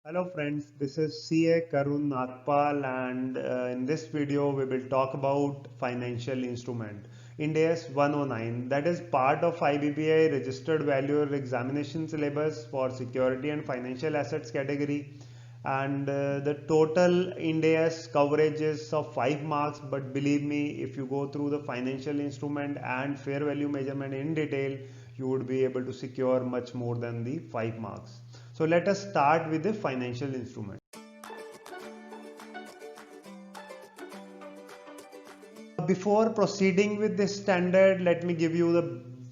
Hello friends, this is CA Karun Nagpal and in this video we will talk about financial instrument. Ind AS 109, that is part of IBPI registered valuer examination syllabus for security and financial assets category, and the total Ind AS coverage is of 5 marks, but believe me, if you go through the financial instrument and fair value measurement in detail, you would be able to secure much more than the 5 marks. So let us start with the financial instrument. Before proceeding with this standard, let me give you the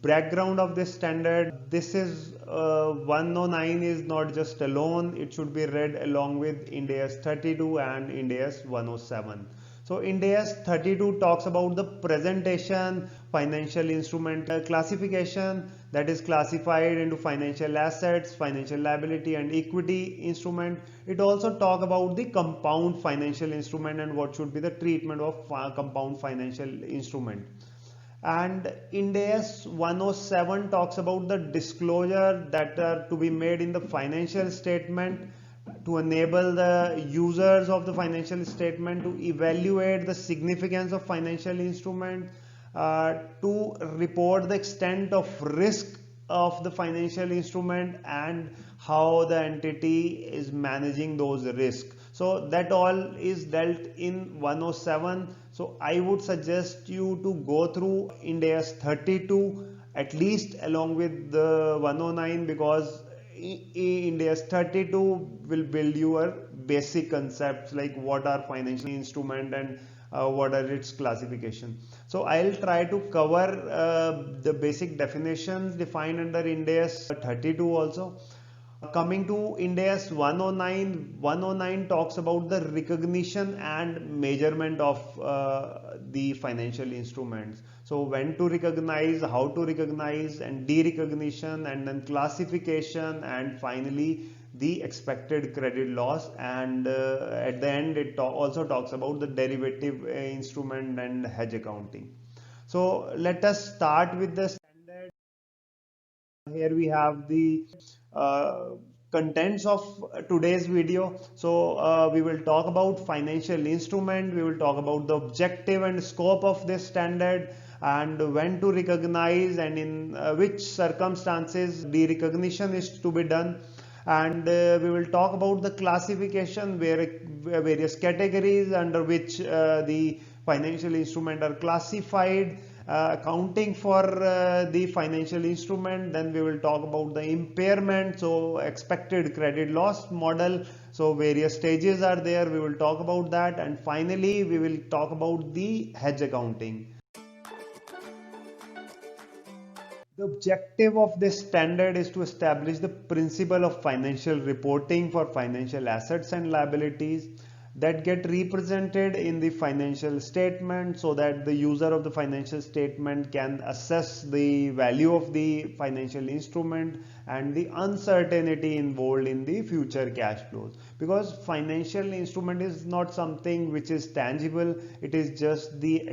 background of this standard. This is 109 is not just alone, it should be read along with Ind AS 32 and Ind AS 107. So Ind AS 32 talks about the presentation, financial instrument classification, that is classified into financial assets, financial liability and equity instrument. It also talk about the compound financial instrument and what should be the treatment of compound financial instrument. And Ind AS 107 talks about the disclosure that are to be made in the financial statement to enable the users of the financial statement to evaluate the significance of financial instrument, to report the extent of risk of the financial instrument and how the entity is managing those risks. So that all is dealt in 107. So I would suggest you to go through Ind AS 32 at least along with the 109, because Ind AS 32 will build your basic concepts like what are financial instrument and what are its classification. So I'll try to cover the basic definitions defined under Ind AS 32 also. Coming to Ind AS 109, 109 talks about the recognition and measurement of the financial instruments. So when to recognize, how to recognize, and de-recognition, and then classification, and finally the expected credit loss. And at the end it also talks about the derivative instrument and hedge accounting. So let us start with the standard. Here we have the uh, contents of today's video. So we will talk about financial instrument, we will talk about the objective and scope of this standard, and when to recognize and in which circumstances the recognition is to be done. And we will talk about the classification, where various categories under which the financial instrument are classified, accounting for the financial instrument. Then we will talk about the impairment, so expected credit loss model. So various stages are there, we will talk about that. And finally we will talk about the hedge accounting. The objective of this standard is to establish the principle of financial reporting for financial assets and liabilities that get represented in the financial statement, so that the user of the financial statement can assess the value of the financial instrument and the uncertainty involved in the future cash flows. Because financial instrument is not something which is tangible, it is just the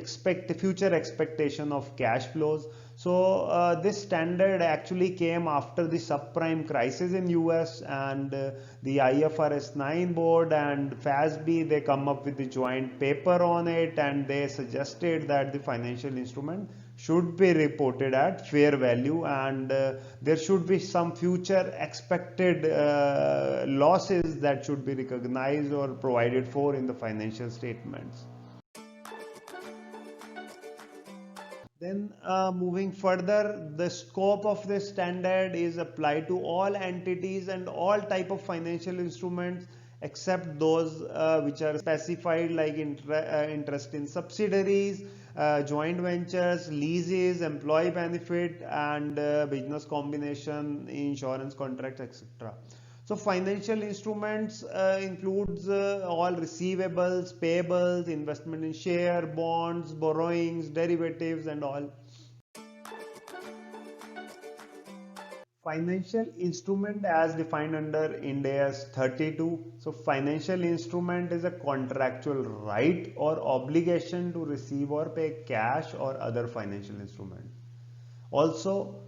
future expectation of cash flows. So this standard actually came after the subprime crisis in US, and the IFRS 9 board and FASB, they come up with the joint paper on it, and they suggested that the financial instrument should be reported at fair value, and there should be some future expected losses that should be recognized or provided for in the financial statements. Then moving further, the scope of this standard is applied to all entities and all type of financial instruments except those which are specified, like interest in subsidiaries, joint ventures, leases, employee benefit, and business combination, insurance contracts, etc. So financial instruments includes all receivables, payables, investment in share, bonds, borrowings, derivatives, and all. Financial instrument as defined under Ind AS 32. So financial instrument is a contractual right or obligation to receive or pay cash or other financial instrument. Also,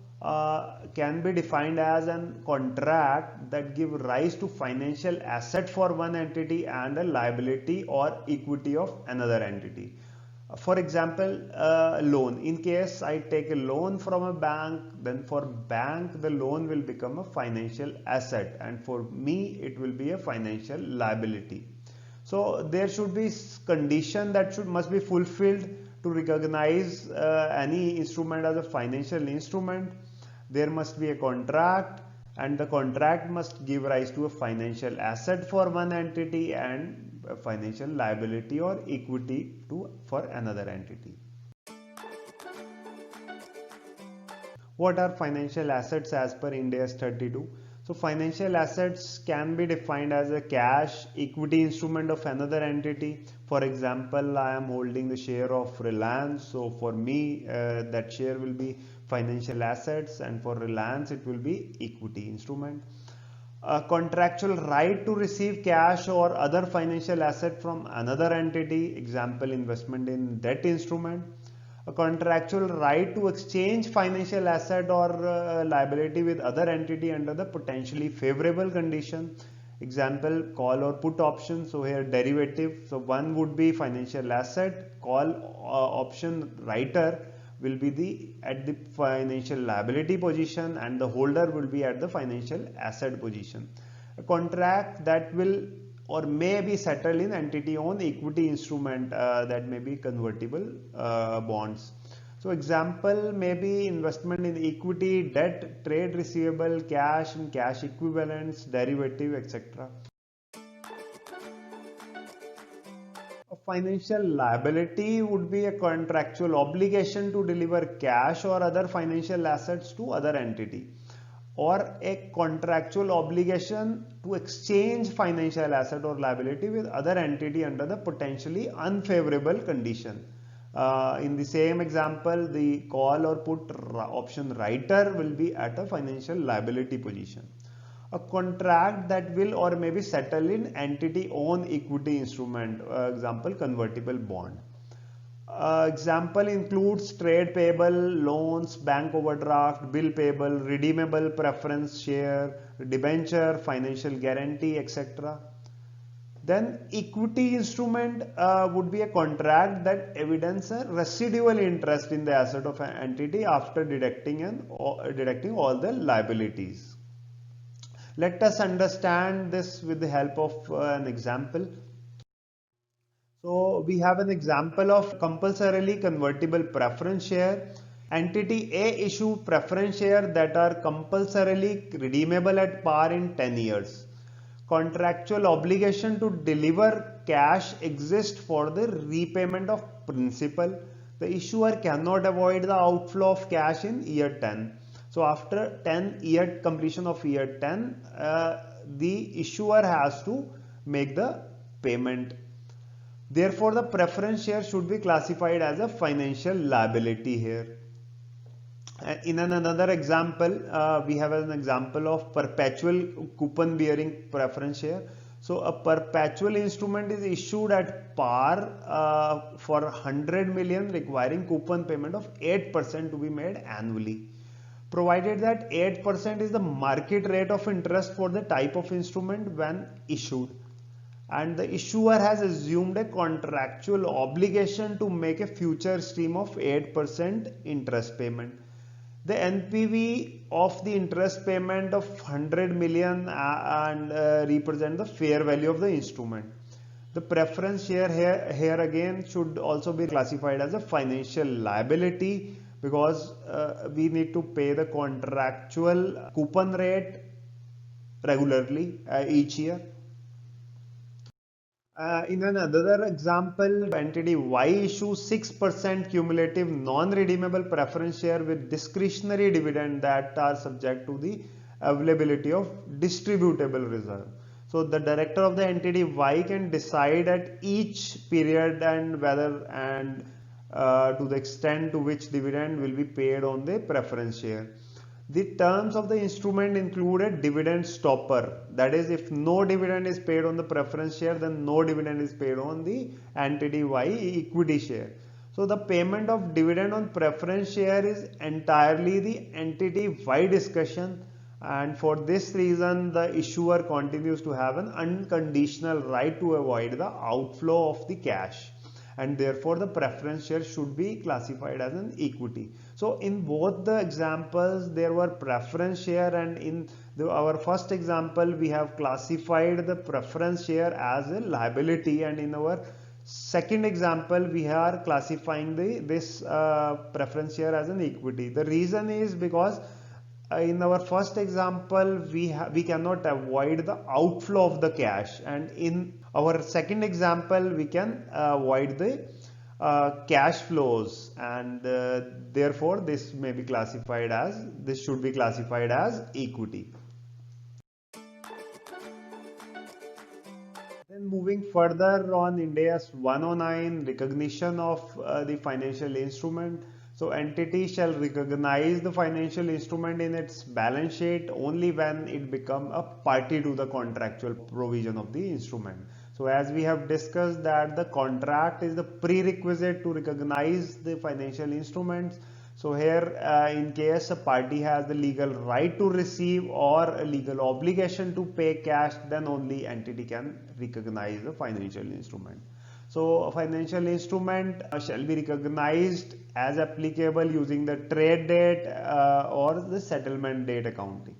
can be defined as a contract that give rise to financial asset for one entity and a liability or equity of another entity. For example, loan. In case I take a loan from a bank, then for bank the loan will become a financial asset, and for me it will be a financial liability. So there should be condition that must be fulfilled to recognize any instrument as a financial instrument. There must be a contract, and the contract must give rise to a financial asset for one entity and a financial liability or equity for another entity. What are financial assets as per Ind AS 32? So financial assets can be defined as a cash equity instrument of another entity. For example, I am holding the share of Reliance. So for me, that share will be financial assets, and for Reliance it will be equity instrument. A contractual right to receive cash or other financial asset from another entity. Example, investment in debt instrument. A contractual right to exchange financial asset or liability with other entity under the potentially favorable condition. Example, call or put option. So here derivative. So one would be financial asset. Call option writer will be at the financial liability position, and the holder will be at the financial asset position. A contract that will or may be settled in entity owned equity instrument, that may be convertible bonds. So example may be investment in equity, debt, trade receivable, cash and cash equivalents, derivative, etc. A financial liability would be a contractual obligation to deliver cash or other financial assets to other entity, or a contractual obligation to exchange financial asset or liability with other entity under the potentially unfavorable condition. In the same example, the call or put option writer will be at a financial liability position. A contract that will or may be settled in entity owned equity instrument, example convertible bond. Example includes trade payable, loans, bank overdraft, bill payable, redeemable preference share, debenture, financial guarantee, etc. Then equity instrument would be a contract that evidence a residual interest in the asset of an entity after deducting all the liabilities. Let us understand this with the help of an example. So we have an example of compulsorily convertible preference share. Entity A issue preference share that are compulsorily redeemable at par in 10 years. Contractual obligation to deliver cash exists for the repayment of principal. The issuer cannot avoid the outflow of cash in year 10. So after 10-year completion of year 10, the issuer has to make the payment. Therefore, the preference share should be classified as a financial liability here. In another example, we have an example of perpetual coupon bearing preference share. So a perpetual instrument is issued at par for 100 million, requiring coupon payment of 8% to be made annually. Provided that 8% is the market rate of interest for the type of instrument when issued, and the issuer has assumed a contractual obligation to make a future stream of 8% interest payment. The NPV of the interest payment of 100 million and represent the fair value of the instrument. The preference share here again should also be classified as a financial liability, because we need to pay the contractual coupon rate regularly each year. In another example, entity Y issues 6% cumulative non-redeemable preference share with discretionary dividend that are subject to the availability of distributable reserve. So the director of the entity Y can decide at each period and whether and to the extent to which dividend will be paid on the preference share. The terms of the instrument include a dividend stopper. That is, if no dividend is paid on the preference share, then no dividend is paid on the entity Y equity share. So the payment of dividend on preference share is entirely the entity-wide discussion, and for this reason the issuer continues to have an unconditional right to avoid the outflow of the cash, and therefore the preference share should be classified as an equity. So in both the examples there were preference share, and in our first example we have classified the preference share as a liability, and in our second example we are classifying this preference share as an equity. The reason is because in our first example we cannot avoid the outflow of the cash, and in our second example we can avoid the cash flows, and therefore this should be classified as equity. Then moving further on Ind AS 109, recognition of the financial instrument. So entity shall recognize the financial instrument in its balance sheet only when it become a party to the contractual provision of the instrument. So as we have discussed that the contract is the prerequisite to recognize the financial instruments. So here in case a party has the legal right to receive or a legal obligation to pay cash, then only entity can recognize the financial instrument. So a financial instrument shall be recognized as applicable using the trade date or the settlement date accounting.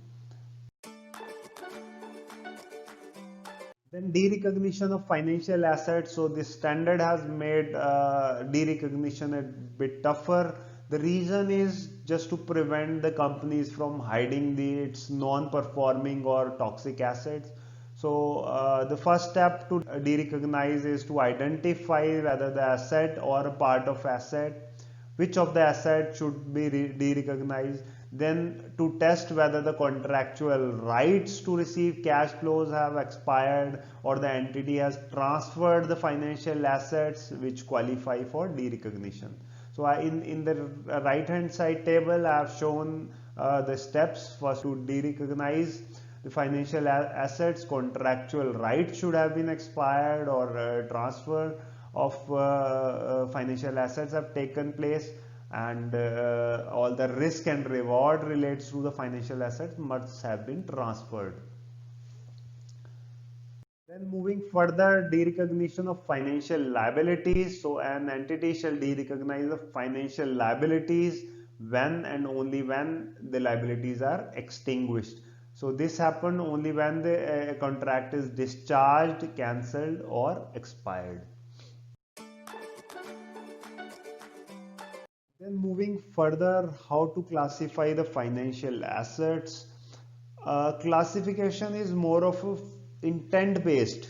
Then derecognition of financial assets. So this standard has made derecognition a bit tougher. The reason is just to prevent the companies from hiding its non-performing or toxic assets. So the first step to derecognize is to identify whether the asset or a part of asset, which of the asset should be derecognized. Then to test whether the contractual rights to receive cash flows have expired or the entity has transferred the financial assets which qualify for derecognition. So in the right hand side table I have shown the steps. First, to derecognize the financial assets, contractual rights should have been expired or transfer of financial assets have taken place, and all the risk and reward relates to the financial assets must have been transferred. Then moving further, derecognition of financial liabilities. So an entity shall derecognize the financial liabilities when and only when the liabilities are extinguished. So this happens only when the contract is discharged, cancelled or expired. Then moving further, how to classify the financial assets. Classification is more of a intent based,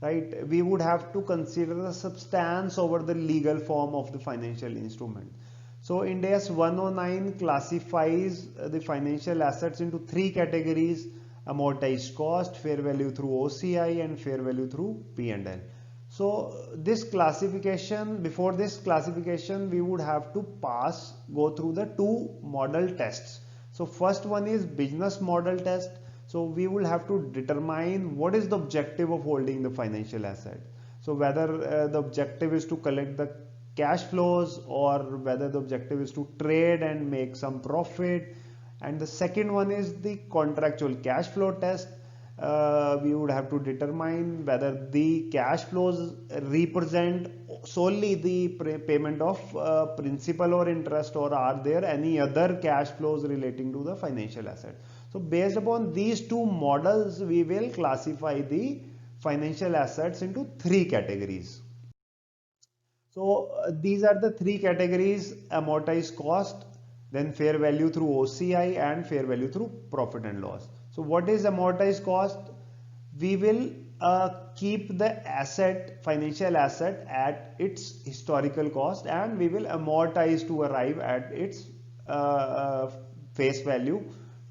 right? We would have to consider the substance over the legal form of the financial instrument. So Ind AS 109 classifies the financial assets into three categories: amortized cost, fair value through OCI and fair value through P&L. So this classification, before this classification we would have to go through the two model tests. So first one is business model test. So we will have to determine what is the objective of holding the financial asset. So whether the objective is to collect the cash flows or whether the objective is to trade and make some profit. And the second one is the contractual cash flow test. We would have to determine whether the cash flows represent solely the payment of principal or interest, or are there any other cash flows relating to the financial asset. So based upon these two models, we will classify the financial assets into three categories. So these are the three categories: amortized cost, then fair value through OCI and fair value through profit and loss. So what is amortized cost? We will keep the financial asset at its historical cost, and we will amortize to arrive at its face value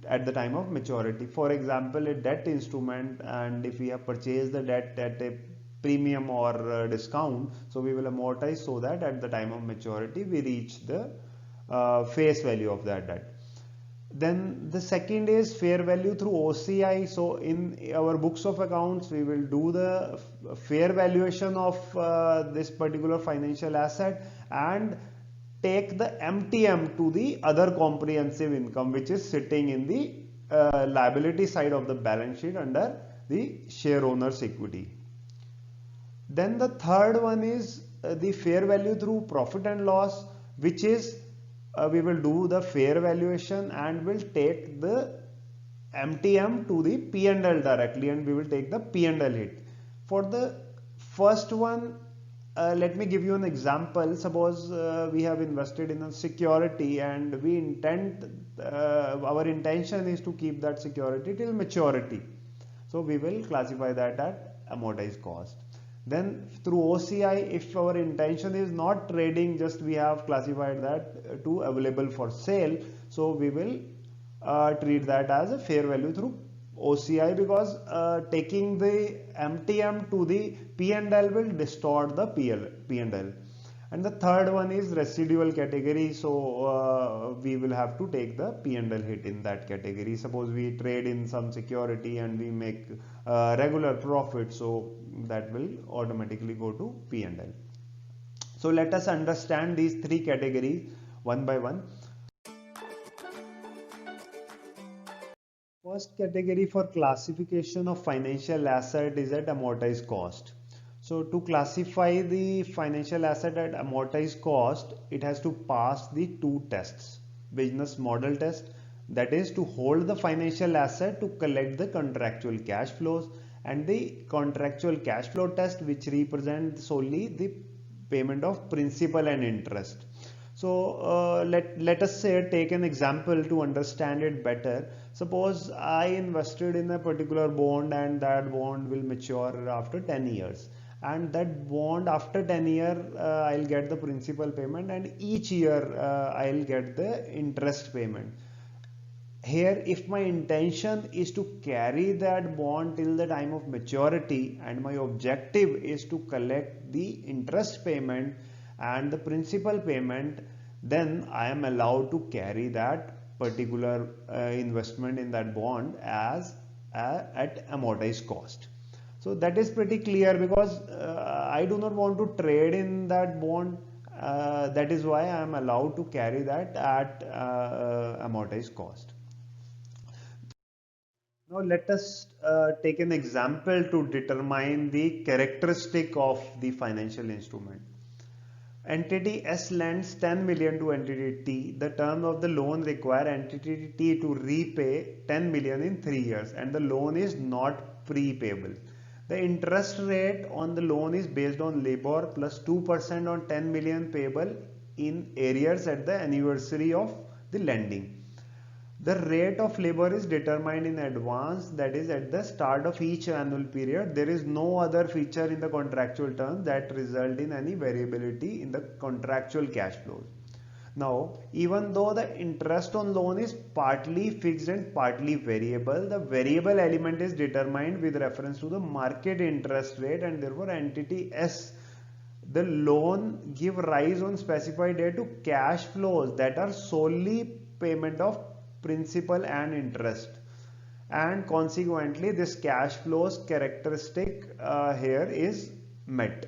at the time of maturity. For example, a debt instrument, and if we have purchased the debt at a premium or discount, so we will amortize so that at the time of maturity we reach the face value of that debt. Then the second is fair value through OCI. So in our books of accounts we will do the fair valuation of this particular financial asset, and take the MTM to the other comprehensive income, which is sitting in the liability side of the balance sheet under the share owners equity. Then the third one is the fair value through profit and loss, which is we will do the fair valuation and will take the MTM to the P&L directly, and we will take the P&L hit. For the first one, let me give you an example. Suppose we have invested in a security and we our intention is to keep that security till maturity. So we will classify that at amortized cost. Then through OCI, if our intention is not trading, just we have classified that to available for sale. So we will treat that as a fair value through OCI, because taking the MTM to the P&L will distort the P&L. And the third one is residual category. So we will have to take the P&L hit in that category. Suppose we trade in some security and we make regular profit, so that will automatically go to P&L. So let us understand these three categories one by one. First category for classification of financial asset is at amortized cost. So to classify the financial asset at amortized cost, it has to pass the two tests. Business model test, that is to hold the financial asset to collect the contractual cash flows, and the contractual cash flow test, which represents solely the payment of principal and interest. So let us say take an example to understand it better. Suppose I invested in a particular bond and that bond will mature after 10 years. And that bond after 10 years I'll get the principal payment, and each year I'll get the interest payment. Here, if my intention is to carry that bond till the time of maturity and my objective is to collect the interest payment and the principal payment, then I am allowed to carry that particular investment in that bond as at amortized cost. So that is pretty clear, because I do not want to trade in that bond. That is why I am allowed to carry that at amortized cost. Now let us take an example to determine the characteristic of the financial instrument. Entity S lends 10 million to entity T. The term of the loan require entity T to repay 10 million in 3 years, and the loan is not prepayable. The interest rate on the loan is based on LIBOR plus 2% on 10 million payable in arrears at the anniversary of the lending. The rate of LIBOR is determined in advance, that is at the start of each annual period. There is no other feature in the contractual terms that result in any variability in the contractual cash flows. Now, even though the interest on loan is partly fixed and partly variable, the variable element is determined with reference to the market interest rate, and therefore entity S, the loan give rise on specified date to cash flows that are solely payment of principal and interest, and consequently this cash flows characteristic here is met.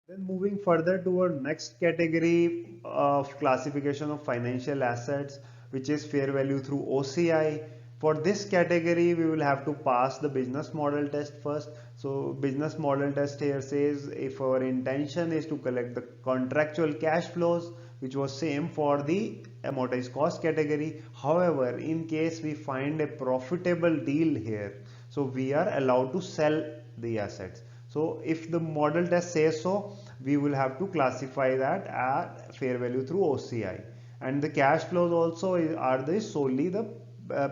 Then moving further to our next category of classification of financial assets, which is fair value through OCI. For this category, we will have to pass the business model test first. So business model test here says if our intention is to collect the contractual cash flows, which was same for the amortized cost category. However, in case we find a profitable deal here, so we are allowed to sell the assets. So if the model test says so, we will have to classify that at fair value through OCI. And the cash flows also are solely the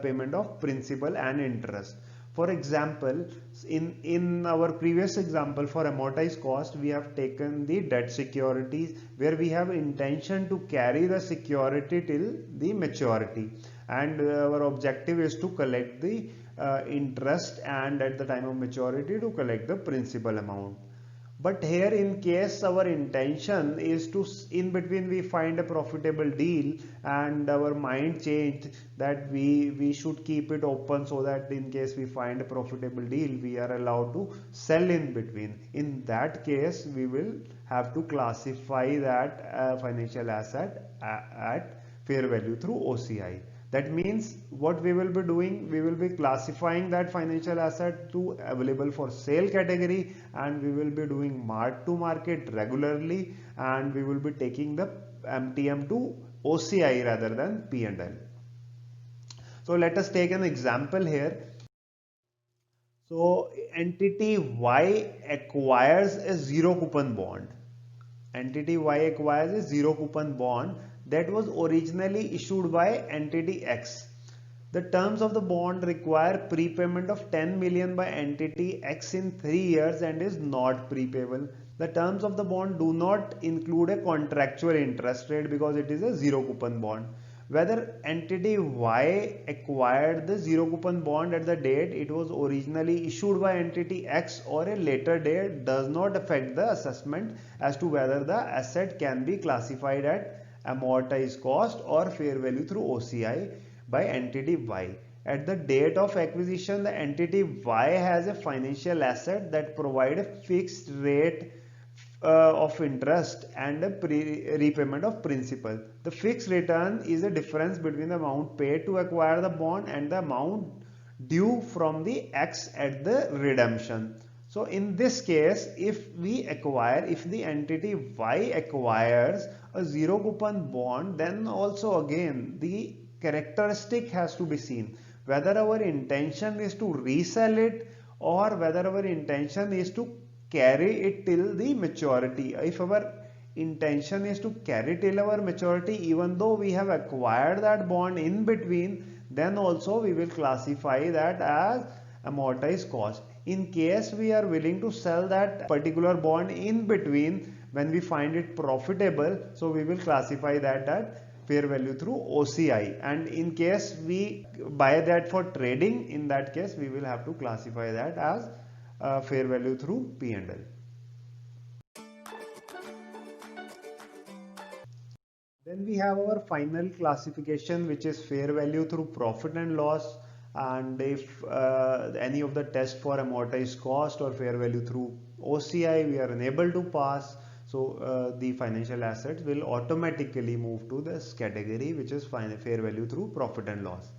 payment of principal and interest. For example, in our previous example for amortized cost, we have taken the debt securities where we have intention to carry the security till the maturity, and our objective is to collect the interest, and at the time of maturity to collect the principal amount. But here, in case our intention is to, in between we find a profitable deal and our mind changed that we should keep it open so that in case we find a profitable deal, we are allowed to sell in between. In that case, we will have to classify that financial asset at fair value through OCI. That means what we will be doing, we will be classifying that financial asset to available for sale category, and we will be doing mark to market regularly, and we will be taking the MTM to OCI rather than P&L. So let us take an example here. So entity Y acquires a zero coupon bond. Entity Y acquires a zero coupon bond that was originally issued by entity X. The terms of the bond require prepayment of 10 million by entity X in 3 years and is not prepayable. The terms of the bond do not include a contractual interest rate because it is a zero coupon bond. Whether entity Y acquired the zero coupon bond at the date it was originally issued by entity X or a later date does not affect the assessment as to whether the asset can be classified at amortized cost or fair value through OCI by entity Y. At the date of acquisition, the entity Y has a financial asset that provides a fixed rate of interest and a repayment of principal. The fixed return is the difference between the amount paid to acquire the bond and the amount due from the X at the redemption. So in this case, if the entity Y acquires a zero coupon bond, then also again the characteristic has to be seen. Whether our intention is to resell it or whether our intention is to carry it till the maturity. If our intention is to carry till our maturity, even though we have acquired that bond in between, then also we will classify that as amortized cost. In case we are willing to sell that particular bond in between when we find it profitable, so we will classify that at fair value through OCI, and in case we buy that for trading, in that case we will have to classify that as fair value through P&L. Then we have our final classification, which is fair value through profit and loss, and if any of the test for amortized cost or fair value through OCI we are unable to pass, so the financial assets will automatically move to this category, which is fair value through profit and loss.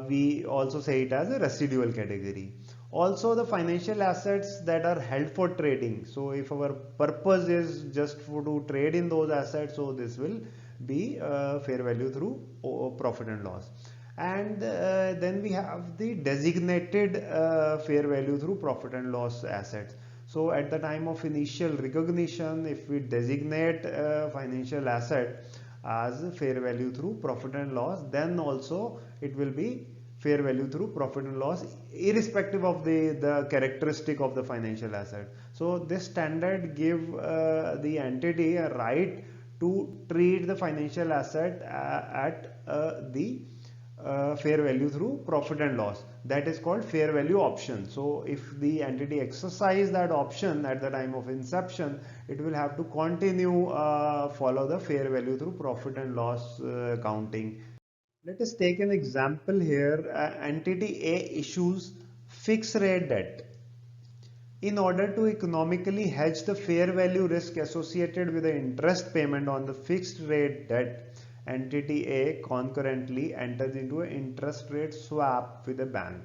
We also say it as a residual category. Also the financial assets that are held for trading, so if our purpose is just to trade in those assets, so this will be fair value through profit and loss. And then we have the designated fair value through profit and loss assets. So at the time of initial recognition, if we designate a financial asset as fair value through profit and loss, then also it will be fair value through profit and loss irrespective of the characteristic of the financial asset. So this standard give the entity a right to treat the financial asset at the fair value through profit and loss. That is called fair value option. So if the entity exercise that option at the time of inception, it will have to continue follow the fair value through profit and loss accounting. Let us take an example here. Entity A issues fixed rate debt. In order to economically hedge the fair value risk associated with the interest payment on the fixed rate debt, entity A concurrently enters into an interest rate swap with a bank.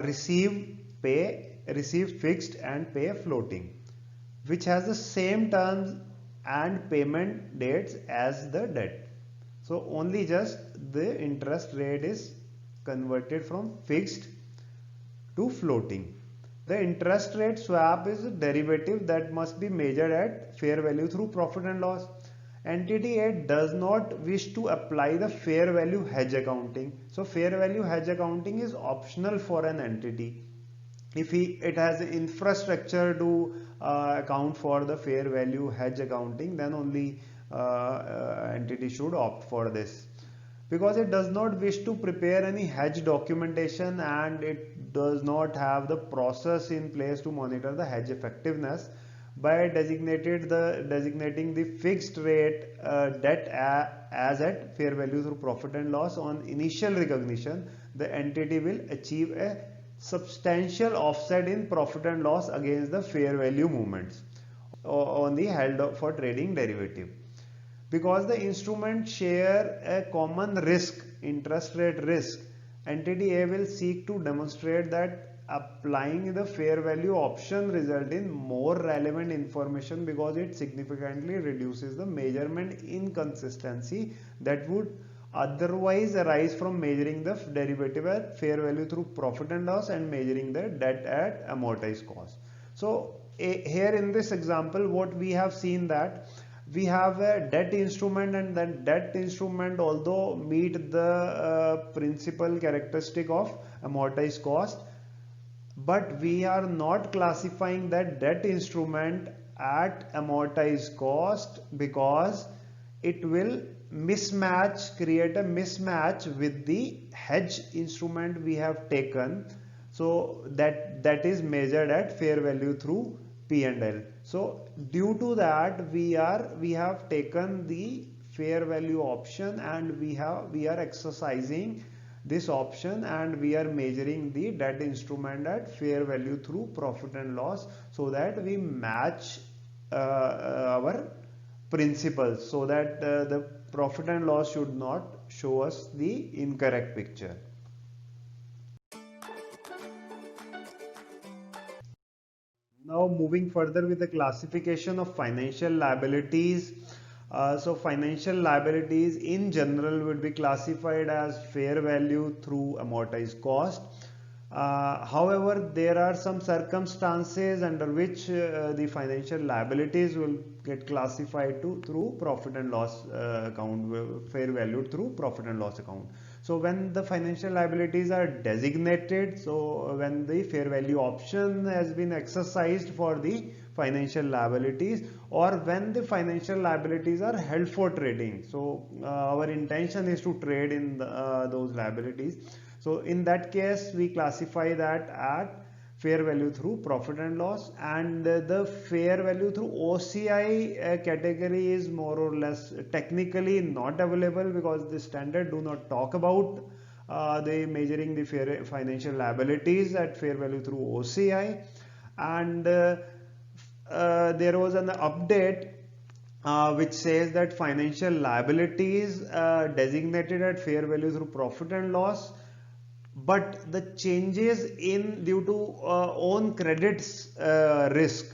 Receive fixed and pay floating, which has the same terms and payment dates as the debt. So only just the interest rate is converted from fixed to floating. The interest rate swap is a derivative that must be measured at fair value through profit and loss. Entity A does not wish to apply the fair value hedge accounting. So fair value hedge accounting is optional for an entity. If it has infrastructure to account for the fair value hedge accounting, then only entity should opt for this. because it does not wish to prepare any hedge documentation and it does not have the process in place to monitor the hedge effectiveness. By designating the fixed rate debt as at fair value through profit and loss on initial recognition, the entity will achieve a substantial offset in profit and loss against the fair value movements on the held for trading derivative. Because the instruments share a common risk, interest rate risk, entity A will seek to demonstrate that applying the fair value option result in more relevant information because it significantly reduces the measurement inconsistency that would otherwise arise from measuring the derivative at fair value through profit and loss and measuring the debt at amortized cost. So here in this example, what we have seen that we have a debt instrument, and that debt instrument although meet the principal characteristic of amortized cost, but we are not classifying that debt instrument at amortized cost because it will create a mismatch with the hedge instrument we have taken. So that is measured at fair value through P&L. So due to that, we have taken the fair value option and we are exercising this option and we are measuring the debt instrument at fair value through profit and loss so that we match our principles, so that the profit and loss should not show us the incorrect picture. Now moving further with the classification of financial liabilities. So financial liabilities in general would be classified as fair value through amortized cost. However, there are some circumstances under which the financial liabilities will get classified through profit and loss account, fair value through profit and loss account. So when the financial liabilities are designated, so when the fair value option has been exercised for the financial liabilities, or when the financial liabilities are held for trading. So our intention is to trade in those liabilities. So in that case, we classify that at fair value through profit and loss, and the fair value through OCI category is more or less technically not available because the standard do not talk about the measuring the financial liabilities at fair value through OCI. And there was an update which says that financial liabilities designated at fair value through profit and loss, but the changes in due to own credits risk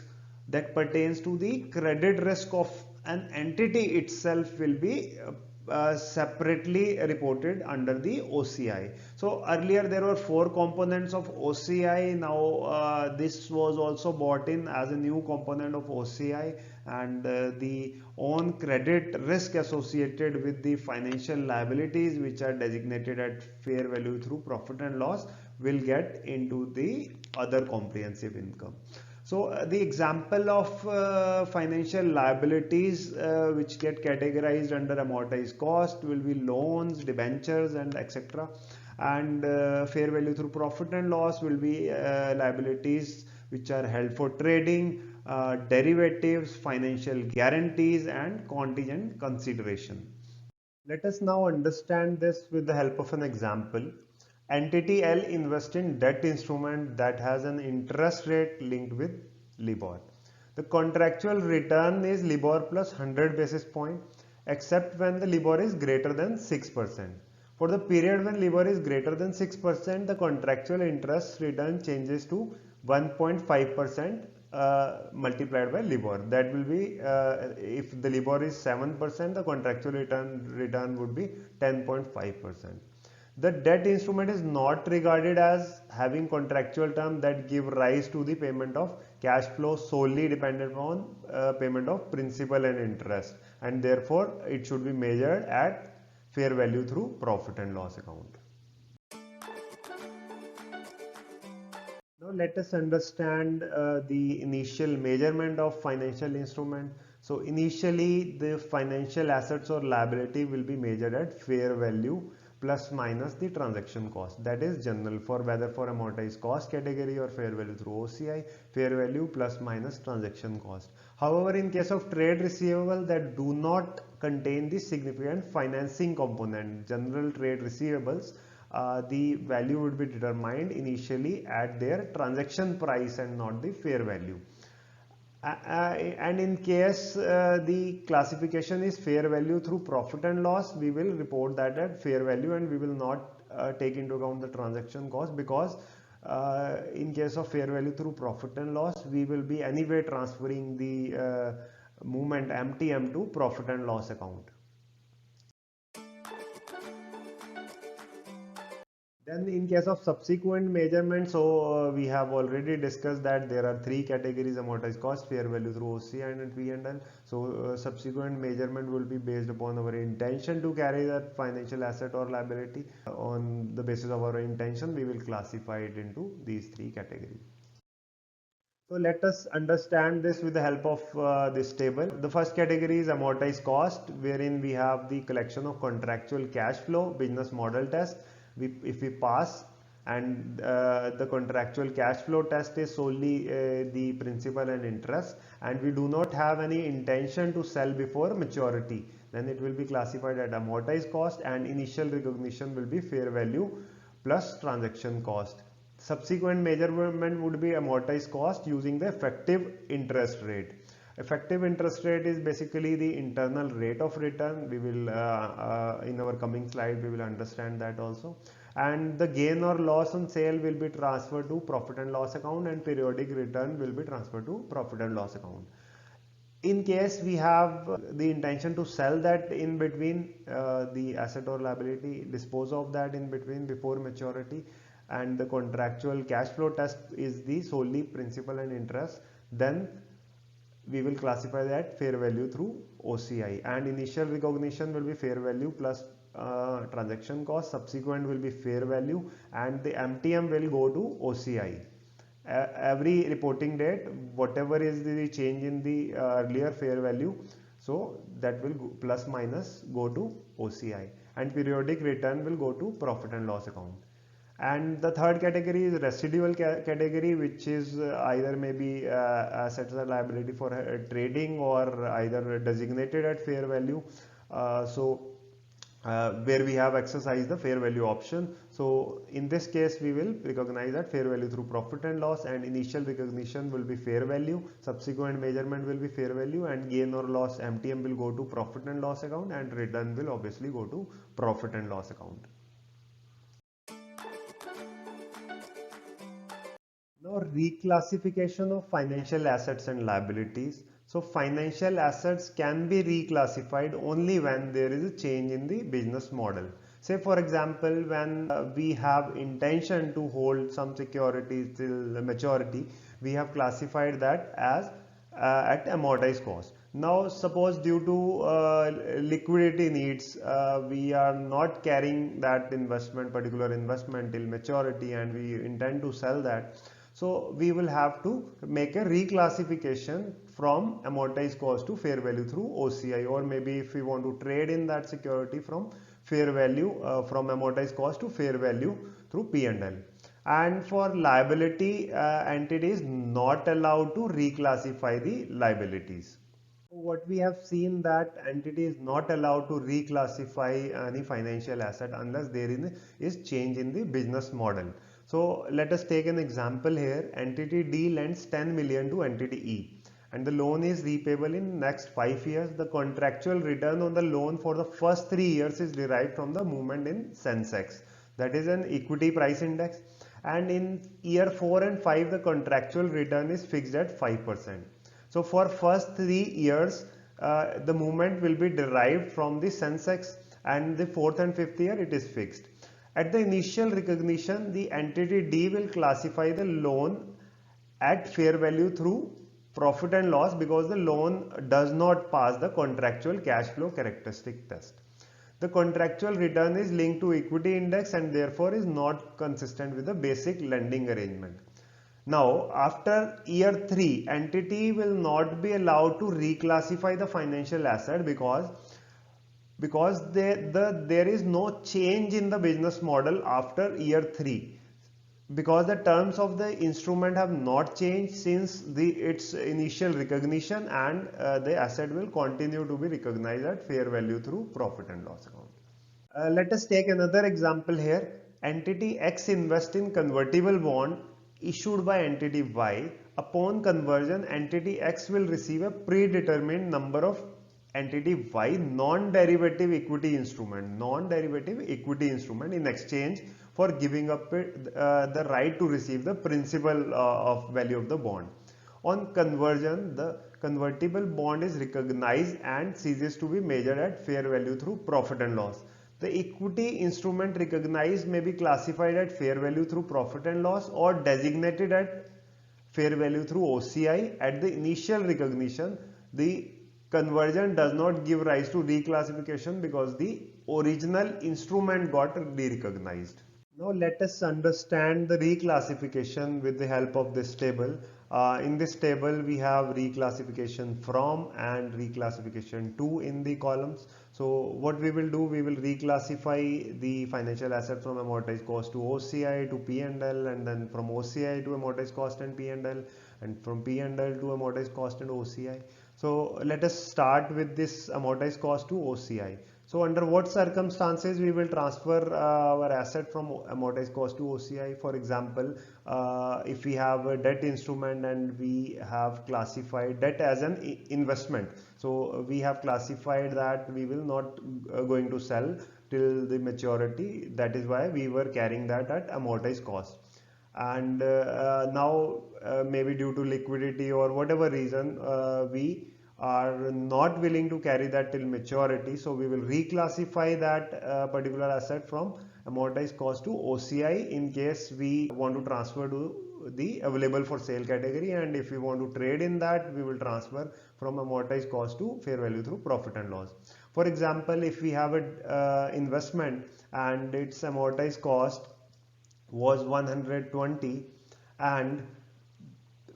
that pertains to the credit risk of an entity itself will be separately reported under the OCI. So earlier there were 4 components of OCI. Now this was also brought in as a new component of OCI, and the own credit risk associated with the financial liabilities which are designated at fair value through profit and loss will get into the other comprehensive income. So the example of financial liabilities which get categorized under amortized cost will be loans, debentures and etc. And fair value through profit and loss will be liabilities which are held for trading, derivatives, financial guarantees and contingent consideration. Let us now understand this with the help of an example. Entity L invests in debt instrument that has an interest rate linked with LIBOR. The contractual return is LIBOR plus 100 basis point except when the LIBOR is greater than 6%. For the period when LIBOR is greater than 6%, the contractual interest return changes to 1.5% multiplied by LIBOR. That will be if the LIBOR is 7%, the contractual return would be 10.5%. The debt instrument is not regarded as having contractual terms that give rise to the payment of cash flow solely dependent on payment of principal and interest, and therefore it should be measured at fair value through profit and loss account. Now let us understand the initial measurement of financial instrument. So initially the financial assets or liability will be measured at fair value plus minus the transaction cost. That is general for whether for amortized cost category or fair value through OCI, fair value plus minus transaction cost. However, in case of trade receivable that do not contain the significant financing component, general trade receivables, the value would be determined initially at their transaction price and not the fair value. And in case the classification is fair value through profit and loss, we will report that at fair value and we will not take into account the transaction cost, because in case of fair value through profit and loss, we will be anyway transferring the movement MTM to profit and loss account. Then in case of subsequent measurement, so we have already discussed that there are three categories: amortized cost, fair value through OCI and P&L. So subsequent measurement will be based upon our intention to carry that financial asset or liability. On the basis of our intention, we will classify it into these three categories. So let us understand this with the help of this table. The first category is amortized cost, wherein we have the collection of contractual cash flow business model test. If we pass, and the contractual cash flow test is solely the principal and interest, and we do not have any intention to sell before maturity, then it will be classified at amortized cost, and initial recognition will be fair value plus transaction cost. Subsequent measurement would be amortized cost using the effective interest rate. Effective interest rate is basically the internal rate of return. We will in our coming slide we will understand that also. And the gain or loss on sale will be transferred to profit and loss account, and periodic return will be transferred to profit and loss account. In case we have the intention to sell that in between, the asset or liability, dispose of that in between before maturity, and the contractual cash flow test is the solely principal and interest, then we will classify that fair value through OCI, and initial recognition will be fair value plus transaction cost. Subsequent will be fair value, and the MTM will go to OCI. Every reporting date, whatever is the change in the earlier fair value, so that will go plus minus go to OCI, and periodic return will go to profit and loss account. And the third category is residual category, which is either maybe assets or liability for trading, or either designated at fair value. Where we have exercised the fair value option. So in this case we will recognize that fair value through profit and loss, and initial recognition will be fair value, subsequent measurement will be fair value, and gain or loss MTM will go to profit and loss account, and return will obviously go to profit and loss account. Now, reclassification of financial assets and liabilities. So financial assets can be reclassified only when there is a change in the business model. Say for example, when we have intention to hold some securities till maturity, we have classified that as at amortized cost. Now suppose due to liquidity needs, we are not carrying that particular investment till maturity, and we intend to sell that. So we will have to make a reclassification from amortized cost to fair value through OCI, or maybe if we want to trade in that security from fair value from amortized cost to fair value through P&L. And for liability entities, not allowed to reclassify the liabilities. What we have seen, that entity is not allowed to reclassify any financial asset unless there is change in the business model. So let us take an example here. Entity D lends 10 million to entity E, and the loan is repayable in next 5 years. The contractual return on the loan for the first 3 years is derived from the movement in Sensex, that is an equity price index, and in year 4 and 5 the contractual return is fixed at 5%. So for first 3 years the movement will be derived from the Sensex, and the 4th and 5th year it is fixed. At the initial recognition, the entity D will classify the loan at fair value through profit and loss, because the loan does not pass the contractual cash flow characteristic test. The contractual return is linked to equity index and therefore is not consistent with the basic lending arrangement. Now, after year 3, entity will not be allowed to reclassify the financial asset because there is no change in the business model after year 3, because the terms of the instrument have not changed since its initial recognition, and the asset will continue to be recognized at fair value through profit and loss account. Let us take another example here. Entity X invests in convertible bond issued by entity Y. Upon conversion, entity X will receive a predetermined number of entity Y non-derivative equity instrument in exchange for giving up the right to receive the principal of value of the bond. On conversion, the convertible bond is recognized and ceases to be measured at fair value through profit and loss. The equity instrument recognized may be classified at fair value through profit and loss or designated at fair value through OCI. At the initial recognition, the conversion does not give rise to reclassification because the original instrument got de-recognized. Now let us understand the reclassification with the help of this table. In this table we have reclassification from and reclassification to in the columns. So what we will do, we will reclassify the financial asset from amortized cost to OCI to P&L, and then from OCI to amortized cost and P&L, and from P&L to amortized cost and OCI. So let us start with this amortized cost to OCI. So under what circumstances we will transfer our asset from amortized cost to OCI? For example, if we have a debt instrument and we have classified debt as an investment, so we have classified that we will not going to sell till the maturity. That is why we were carrying that at amortized cost. And now maybe due to liquidity or whatever reason, we are not willing to carry that till maturity, so we will reclassify that particular asset from amortized cost to OCI in case we want to transfer to the available for sale category, and if we want to trade in that, we will transfer from amortized cost to fair value through profit and loss. For example, if we have a investment and its amortized cost was 120 and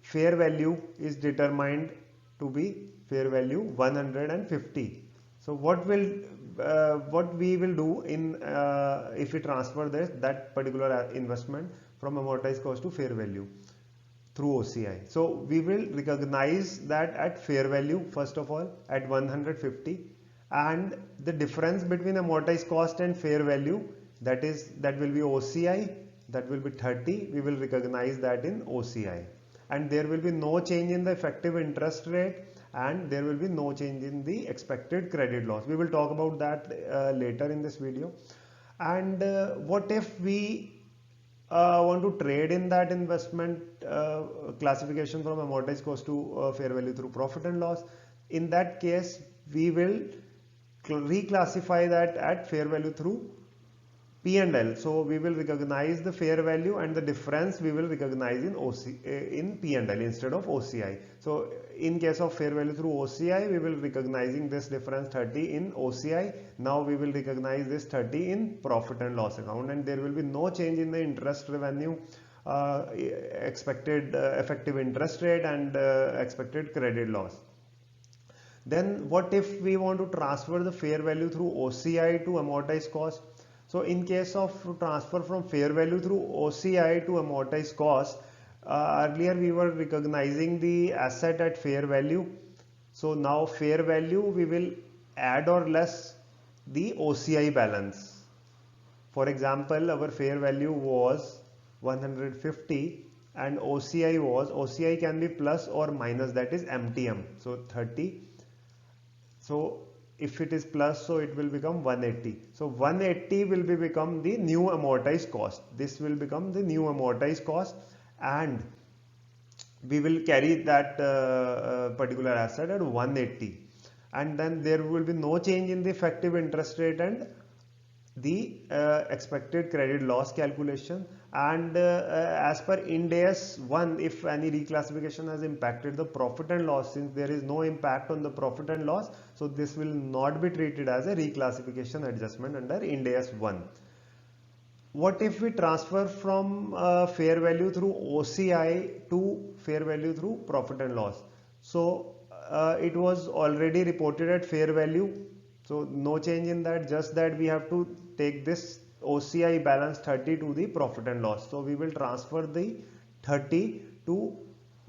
fair value is determined to be fair value 150. So what we will do in if we transfer that particular investment from amortized cost to fair value through OCI. So we will recognize that at fair value first of all at 150, and the difference between amortized cost and fair value, that will be OCI, that will be 30. We will recognize that in OCI, and there will be no change in the effective interest rate, and there will be no change in the expected credit loss. We will talk about that later in this video. And what if we want to trade in that investment classification from amortized cost to fair value through profit and loss? In that case, we will reclassify that at fair value through P&L. So we will recognize the fair value, and the difference we will recognize in P&L instead of OCI. So in case of fair value through OCI, we will recognizing this difference 30 in OCI. Now we will recognize this 30 in profit and loss account, and there will be no change in the interest revenue, expected effective interest rate, and expected credit loss. Then what if we want to transfer the fair value through OCI to amortized cost? So in case of transfer from fair value through OCI to amortized cost, earlier we were recognizing the asset at fair value. So now fair value we will add or less the OCI balance. For example, our fair value was 150 and OCI can be plus or minus, that is MTM. So 30. So if it is plus, so it will become 180. So 180 will become the new amortized cost. This will become the new amortized cost, and we will carry that particular asset at 180. And then there will be no change in the effective interest rate and the expected credit loss calculation. And as per Ind AS 1, if any reclassification has impacted the profit and loss, since there is no impact on the profit and loss, so this will not be treated as a reclassification adjustment under Ind AS 1. What if we transfer from fair value through OCI to fair value through profit and loss? So it was already reported at fair value, so no change in that, just that we have to take this OCI balance 30 to the profit and loss. So we will transfer the 30 to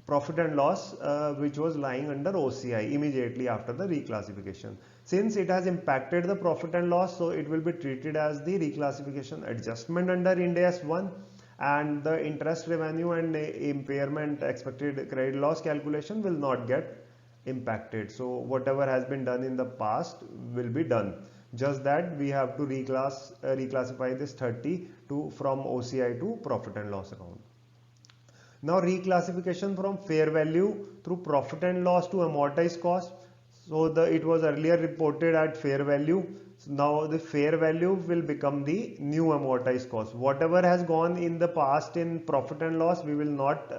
profit and loss which was lying under OCI immediately after the reclassification. Since it has impacted the profit and loss, so it will be treated as the reclassification adjustment under Ind AS 1, and the interest revenue and impairment expected credit loss calculation will not get impacted. So whatever has been done in the past will be done, just that we have to reclassify this 30 to from OCI to profit and loss account. Now reclassification from fair value through profit and loss to amortized cost. So it was earlier reported at fair value. So now the fair value will become the new amortized cost. Whatever has gone in the past in profit and loss, we will not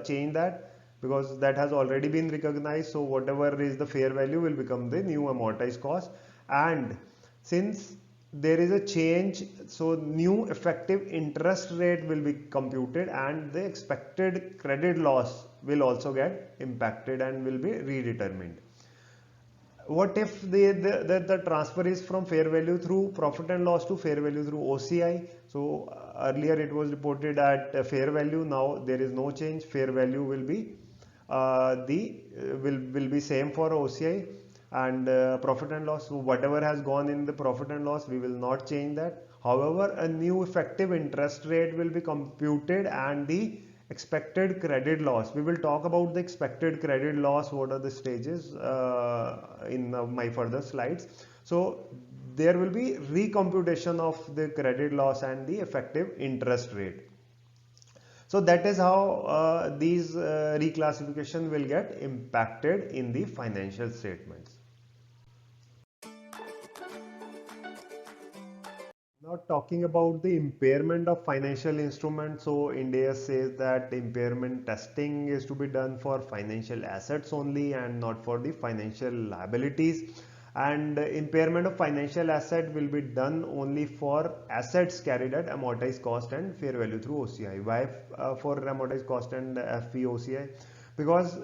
change that, because that has already been recognized. So whatever is the fair value will become the new amortized cost. And since there is a change, so new effective interest rate will be computed, and the expected credit loss will also get impacted and will be redetermined. What if the transfer is from fair value through profit and loss to fair value through OCI? So earlier it was reported at fair value. Now there is no change. Fair value will be will be same for OCI, and profit and loss. So whatever has gone in the profit and loss, we will not change that. However, a new effective interest rate will be computed, and the expected credit loss, we will talk about the expected credit loss, what are the stages in my further slides. So there will be recomputation of the credit loss and the effective interest rate. So that is how these reclassification will get impacted in the financial statements. Now talking about the impairment of financial instruments, so Ind AS says that impairment testing is to be done for financial assets only and not for the financial liabilities. And impairment of financial asset will be done only for assets carried at amortized cost and fair value through OCI. Why for amortized cost and FVOCI? Because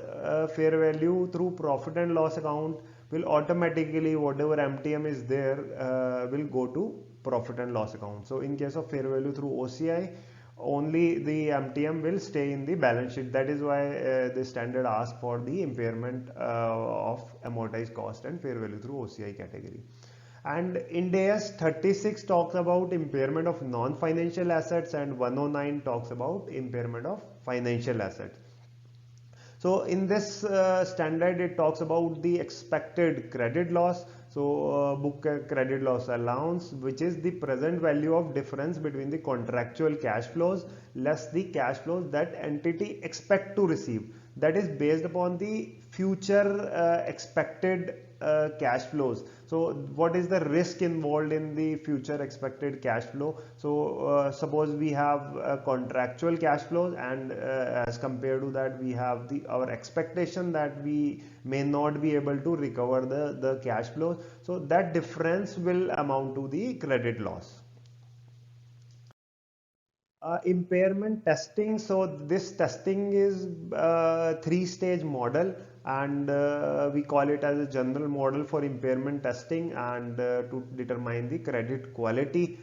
fair value through profit and loss account will automatically, whatever MTM is there will go to profit and loss account. So in case of fair value through OCI, only the MTM will stay in the balance sheet. That is why the standard asks for the impairment of amortized cost and fair value through OCI category. And Ind AS 36 talks about impairment of non-financial assets, and 109 talks about impairment of financial assets. So in this standard, it talks about the expected credit loss. So book credit loss allowance, which is the present value of difference between the contractual cash flows less the cash flows that entity expect to receive. That is based upon the future expected cash flows. So what is the risk involved in the future expected cash flow? So suppose we have contractual cash flows, and as compared to that we have our expectation that we may not be able to recover the cash flows. So that difference will amount to the credit loss. Impairment testing. So this testing is a three-stage model, and we call it as a general model for impairment testing, and to determine the credit quality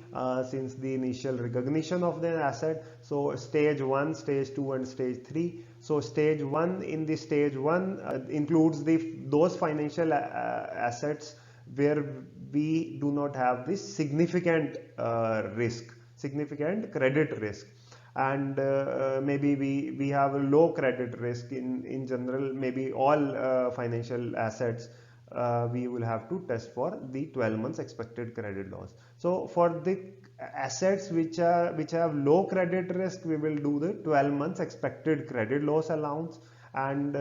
since the initial recognition of the asset. So stage 1, stage 2 and stage 3. So stage 1, in the stage 1 includes those financial assets where we do not have this significant significant credit risk, and maybe we have a low credit risk in general. Maybe all financial assets we will have to test for the 12 months expected credit loss. So for the assets which have low credit risk, we will do the 12 months expected credit loss allowance, and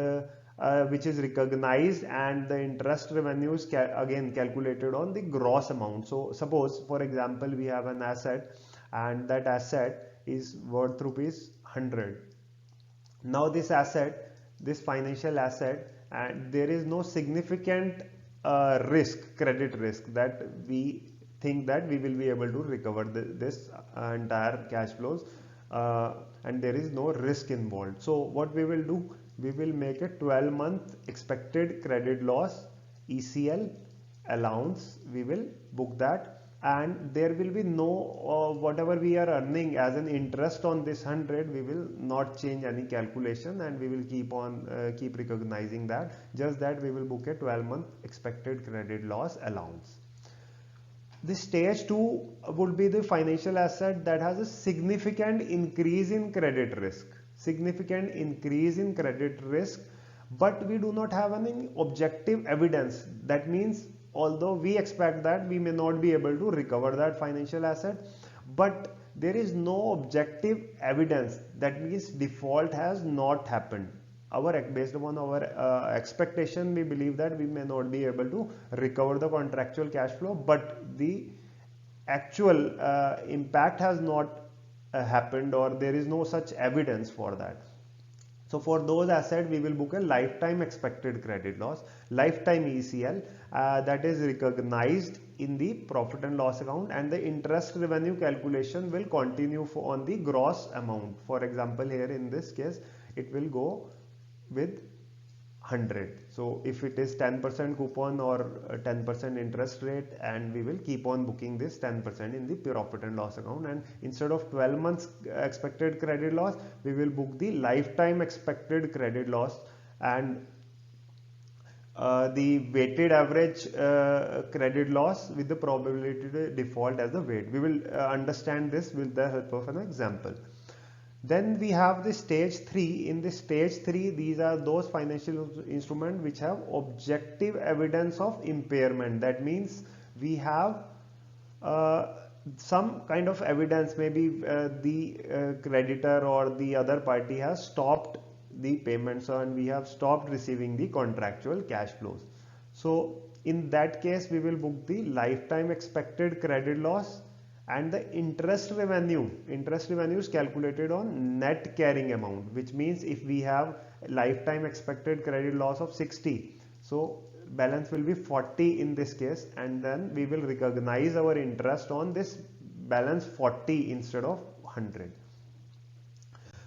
which is recognized, and the interest revenue is again calculated on the gross amount. So suppose, for example, we have an asset, and that asset is worth rupees 100. Now this asset, this financial asset, and there is no significant credit risk that we think that we will be able to recover this entire cash flows, and there is no risk involved. So what we will do, we will make a 12-month expected credit loss ECL allowance. We will book that, and there will be no whatever we are earning as an interest on this 100, we will not change any calculation, and we will keep on keep recognizing that, just that we will book a 12-month expected credit loss allowance. The stage 2 would be the financial asset that has a significant increase in credit risk. Significant increase in credit risk, but we do not have any objective evidence. That means although we expect that we may not be able to recover that financial asset, but there is no objective evidence. That means default has not happened. Based upon our expectation, we believe that we may not be able to recover the contractual cash flow, but the actual impact has not happened, or there is no such evidence for that. So for those assets, we will book a lifetime expected credit loss, lifetime ECL, that is recognized in the profit and loss account, and the interest revenue calculation will continue on the gross amount. For example, here in this case, it will go with 100. So if it is 10% coupon or 10% interest rate, and we will keep on booking this 10% in the profit and loss account, and instead of 12 months expected credit loss, we will book the lifetime expected credit loss, and the weighted average credit loss with the probability to default as the weight. We will understand this with the help of an example. Then we have the stage 3. In the stage 3, these are those financial instruments which have objective evidence of impairment. That means we have some kind of evidence, maybe the creditor or the other party has stopped the payments, and we have stopped receiving the contractual cash flows. So in that case, we will book the lifetime expected credit loss, and the interest revenue is calculated on net carrying amount, which means if we have lifetime expected credit loss of 60, so balance will be 40 in this case, and then we will recognize our interest on this balance 40 instead of 100.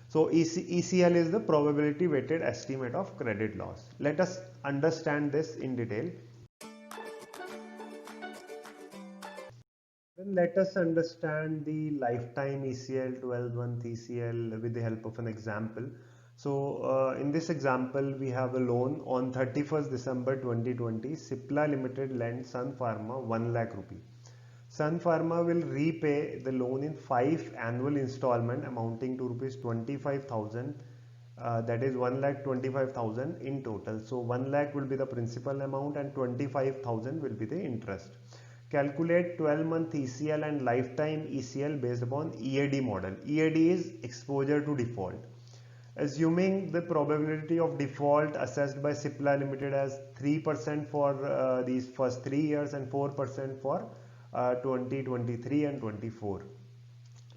So ECL is the probability weighted estimate of credit loss. Let us understand this in detail. Then let us understand the lifetime ECL, 12-month ECL with the help of an example. So in this example, we have a loan on 31st December 2020. Cipla Limited lent Sun Pharma 1 lakh rupee. Sun Pharma will repay the loan in 5 annual installment amounting to rupees 25,000. That is 1,25,000 in total. So 1 lakh will be the principal amount, and 25,000 will be the interest. Calculate 12-month ECL and lifetime ECL based upon EAD model. EAD is exposure to default. Assuming the probability of default assessed by Cipla Limited as 3% for these first 3 years and 4% for 2023 and 24.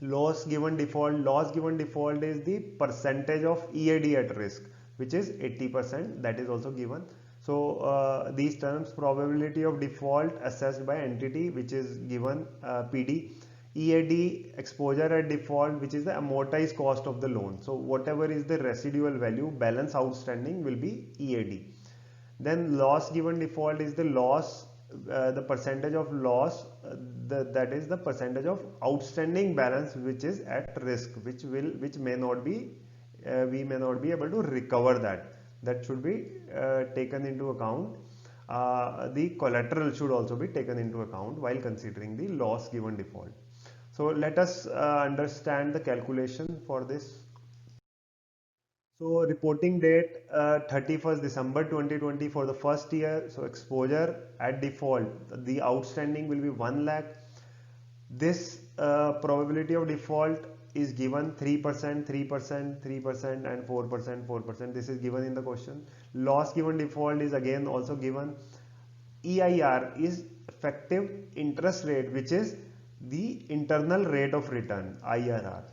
Loss given default is the percentage of EAD at risk, which is 80%. That is also given. So these terms, probability of default assessed by entity, which is given PD, EAD, exposure at default, which is the amortized cost of the loan. So whatever is the residual value, balance outstanding, will be EAD. Then loss given default is the loss, the percentage of loss, that is the percentage of outstanding balance which is at risk, which may not be we may not be able to recover that. That should be taken into account. The collateral should also be taken into account while considering the loss given default. So let us understand the calculation for this. So reporting date 31st December 2020 for the first year. So exposure at default, the outstanding will be 1 lakh. This probability of default is given 3%, 3%, 3% and 4%, 4%. This is given in the question. Loss given default is again also given. EIR is effective interest rate, which is the internal rate of return, IRR.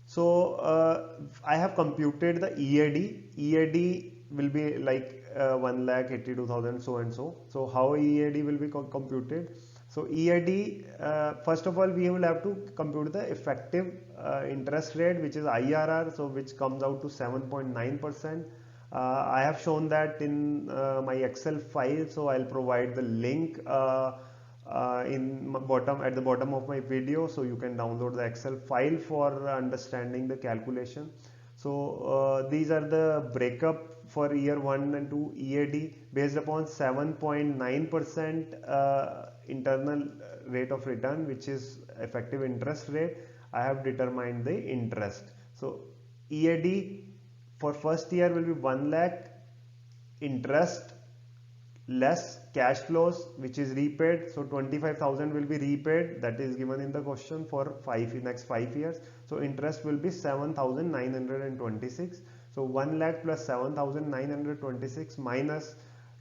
So I have computed the EAD. EAD will be like 1,82,000 so and so. So how EAD will be computed? So EAD, first of all, we will have to compute the effective interest rate, which is IRR, so which comes out to 7.9%. I have shown that in my Excel file, so I'll provide the link at the bottom of my video, so you can download the Excel file for understanding the calculation. So these are the breakup for year 1 and 2 EAD based upon 7.9% internal rate of return, which is effective interest rate. I have determined the interest. So EAD for first year will be 1 lakh interest less cash flows, which is repaid. So 25,000 will be repaid, that is given in the question, for next 5 years. So interest will be 7,926. So 1 lakh plus 7,926 minus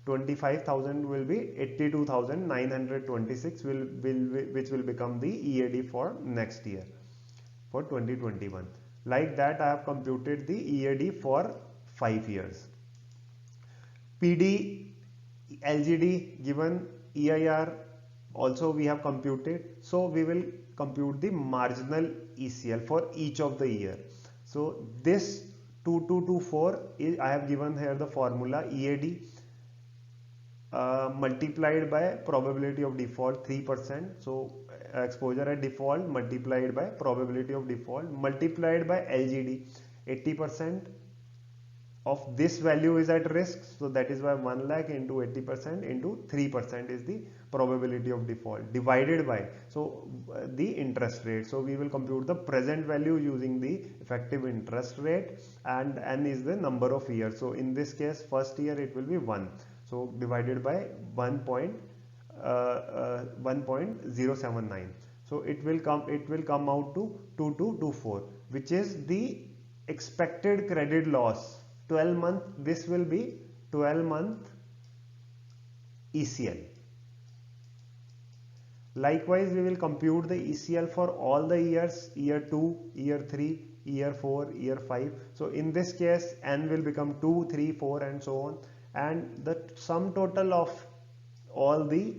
25,000 will be 82,926, which will become the EAD for next year, for 2021. Like that, I have computed the EAD for 5 years. PD, LGD given, EIR also we have computed. So we will compute the marginal ECL for each of the year. So this 2224 is, I have given here the formula, EAD multiplied by probability of default 3%. So exposure at default multiplied by probability of default multiplied by LGD, 80% of this value is at risk, so that is why 1 lakh into 80% into 3% is the probability of default, divided by the interest rate. So we will compute the present value using the effective interest rate, and n is the number of years. So in this case, first year it will be 1, so divided by 1.079. So it will come out to 2224, which is the expected credit loss. 12 month, this will be 12-month ECL. Likewise, we will compute the ECL for all the years, year 2, year 3, year 4, year 5. So in this case, n will become 2, 3, 4 and so on, and the sum total of all the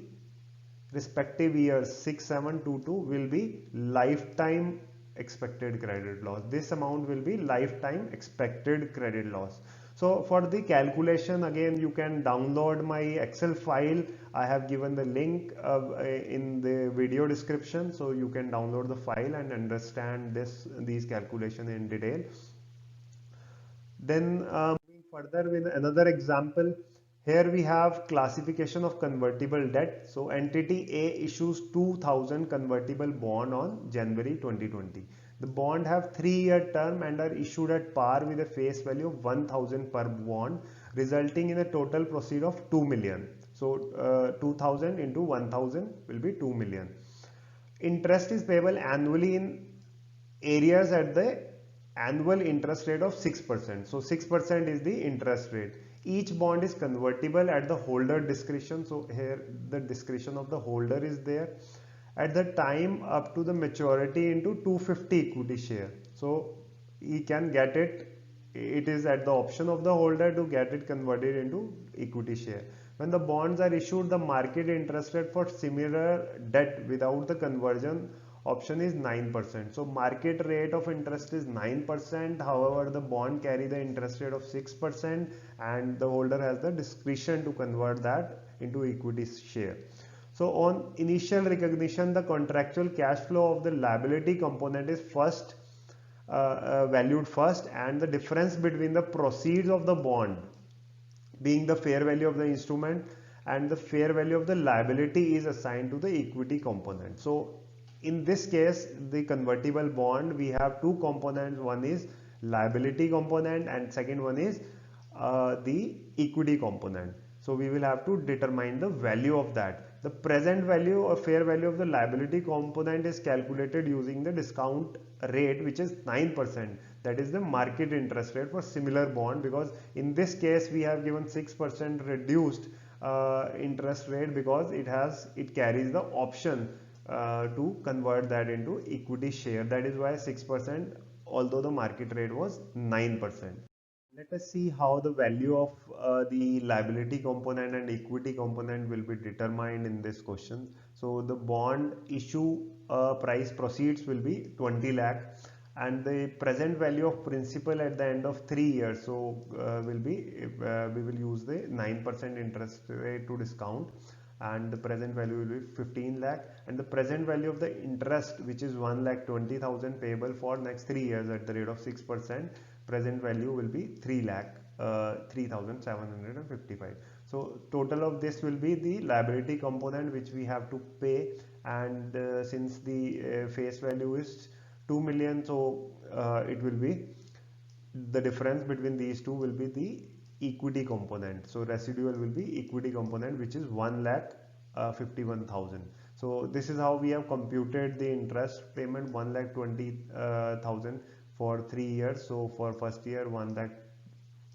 respective years 6, 7, 2, 2 will be lifetime expected credit loss. This amount will be lifetime expected credit loss. So for the calculation, again, you can download my Excel file. I have given the link in the video description, so you can download the file and understand these calculations in detail. Then moving further with another example. Here we have classification of convertible debt. So entity A issues 2,000 convertible bond on January 2020. The bond have 3-year term and are issued at par with a face value of 1,000 per bond, resulting in a total proceed of 2 million. So 2,000 into 1,000 will be 2 million. Interest is payable annually in arrears at the annual interest rate of 6%. So 6% is the interest rate. Each bond is convertible at the holder discretion. So here the discretion of the holder is there at the time up to the maturity into 250 equity share. So he can get it. It is at the option of the holder to get it converted into equity share. When the bonds are issued, the market interest rate for similar debt without the conversion option is 9%. So market rate of interest is 9%. However, the bond carry the interest rate of 6% and the holder has the discretion to convert that into equity share. So on initial recognition, the contractual cash flow of the liability component is first valued first, and the difference between the proceeds of the bond being the fair value of the instrument and the fair value of the liability is assigned to the equity component. So in this case, the convertible bond, we have two components. One is liability component and second one is the equity component. So we will have to determine the value of that. The present value or fair value of the liability component is calculated using the discount rate, which is 9%. That is the market interest rate for similar bond, because in this case we have given 6% reduced interest rate because it carries the option to convert that into equity share. That is why 6%, although the market rate was 9%. Let us see how the value of the liability component and equity component will be determined in this question. So the bond issue price proceeds will be 20 lakh, and the present value of principal at the end of 3 years, so will be we will use the 9% interest rate to discount, and the present value will be 15 lakh, and the present value of the interest, which is 1,20,000 payable for next 3 years at the rate of 6%, present value will be 3 lakh 3,755. So total of this will be the liability component which we have to pay, and since the face value is 2 million, so it will be the difference between these two will be the equity component. So residual will be equity component, which is 1 lakh 51,000. So this is how we have computed the interest payment, 1,20,000 for 3 years. So for first year 1 lakh,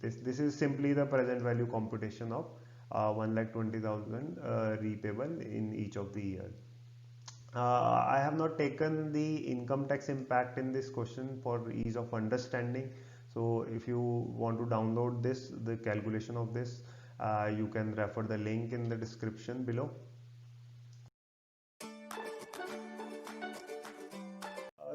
this is simply the present value computation of 1,20,000 repayable in each of the years. I have not taken the income tax impact in this question for ease of understanding. So if you want to download this, the calculation of this, you can refer the link in the description below.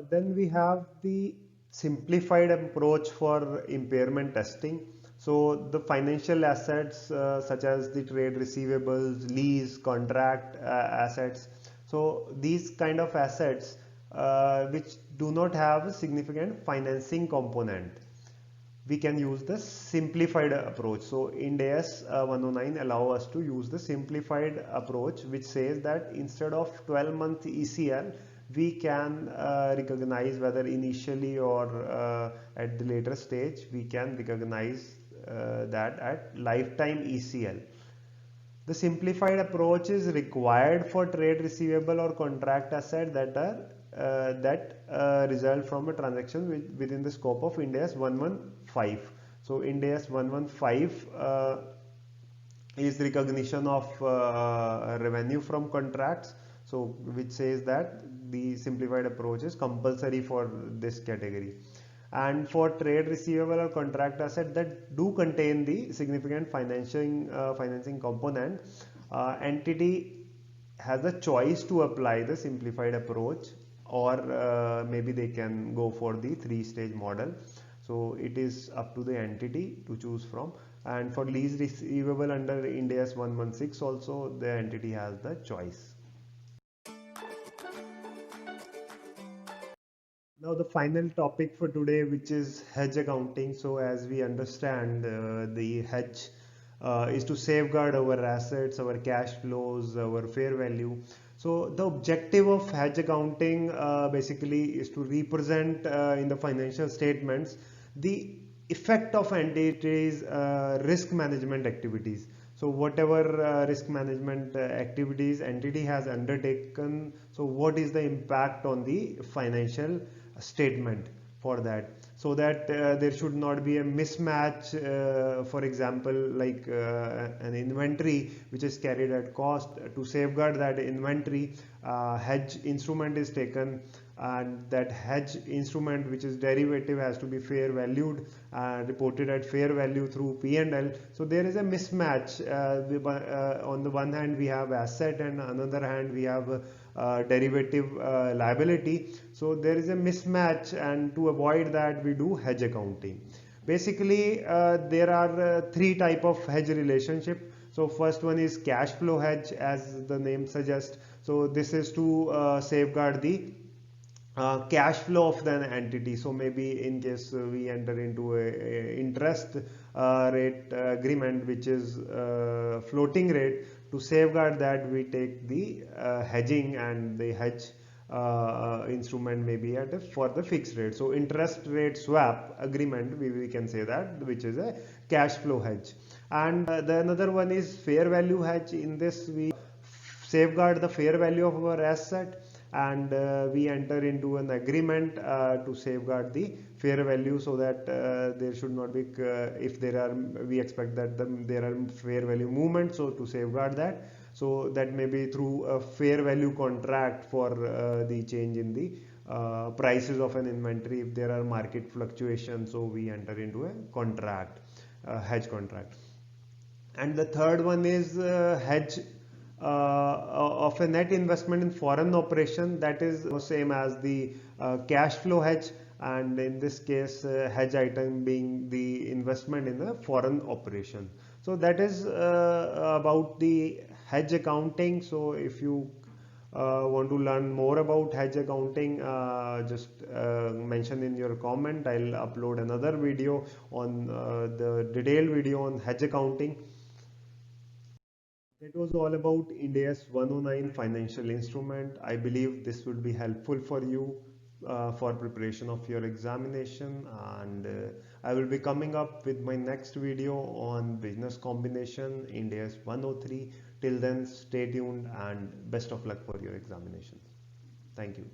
Then we have the simplified approach for impairment testing. So the financial assets such as the trade receivables, lease, contract assets. So these kind of assets which do not have a significant financing component, we can use the simplified approach. So Ind AS 109 allow us to use the simplified approach, which says that instead of 12-month ECL, we can recognize whether initially or at the later stage, we can recognize that at lifetime ECL. The simplified approach is required for trade receivable or contract asset that are result from a transaction within the scope of Ind AS 115. So Ind AS 115 is recognition of revenue from contracts. So which says that the simplified approach is compulsory for this category. And for trade receivable or contract asset that do contain the significant financing component, entity has a choice to apply the simplified approach, or maybe they can go for the 3-stage model. So it is up to the entity to choose from. And for lease receivable under Ind AS 116 also, the entity has the choice. Now the final topic for today, which is hedge accounting. So as we understand, the hedge is to safeguard our assets, our cash flows, our fair value. So the objective of hedge accounting basically is to represent in the financial statements the effect of entities' risk management activities. So whatever risk management activities entity has undertaken, so what is the impact on the financial statement for that, so that there should not be a mismatch. For example, like an inventory which is carried at cost, to safeguard that inventory, hedge instrument is taken, and that hedge instrument, which is derivative, has to be fair valued, reported at fair value through P&L. So there is a mismatch. On the one hand we have asset, and on the other hand we have derivative liability. So there is a mismatch, and to avoid that we do hedge accounting. Basically there are 3 type of hedge relationship. So first one is cash flow hedge, as the name suggests. So this is to safeguard the cash flow of the entity. So maybe in case we enter into a interest rate agreement which is floating rate, to safeguard that we take the hedging, and the hedge instrument may be for the fixed rate. So interest rate swap agreement, we can say that, which is a cash flow hedge. And the another one is fair value hedge. In this we safeguard the fair value of our asset, and we enter into an agreement to safeguard the fair value, so that there should not be if there are, we expect that there are fair value movements, so to safeguard that So that may be through a fair value contract for the change in the prices of an inventory. If there are market fluctuations, so we enter into a contract, hedge contract. And the third one is hedge of a net investment in foreign operation, that is same as the cash flow hedge, and in this case hedge item being the investment in a foreign operation. So that is about the hedge accounting. So if you want to learn more about hedge accounting, just mention in your comment. I'll upload another video on the detailed video on hedge accounting. It was all about Ind AS 109 financial instrument. I believe this would be helpful for you for preparation of your examination, and I will be coming up with my next video on business combination Ind AS 103. Till then, stay tuned and best of luck for your examinations. Thank you.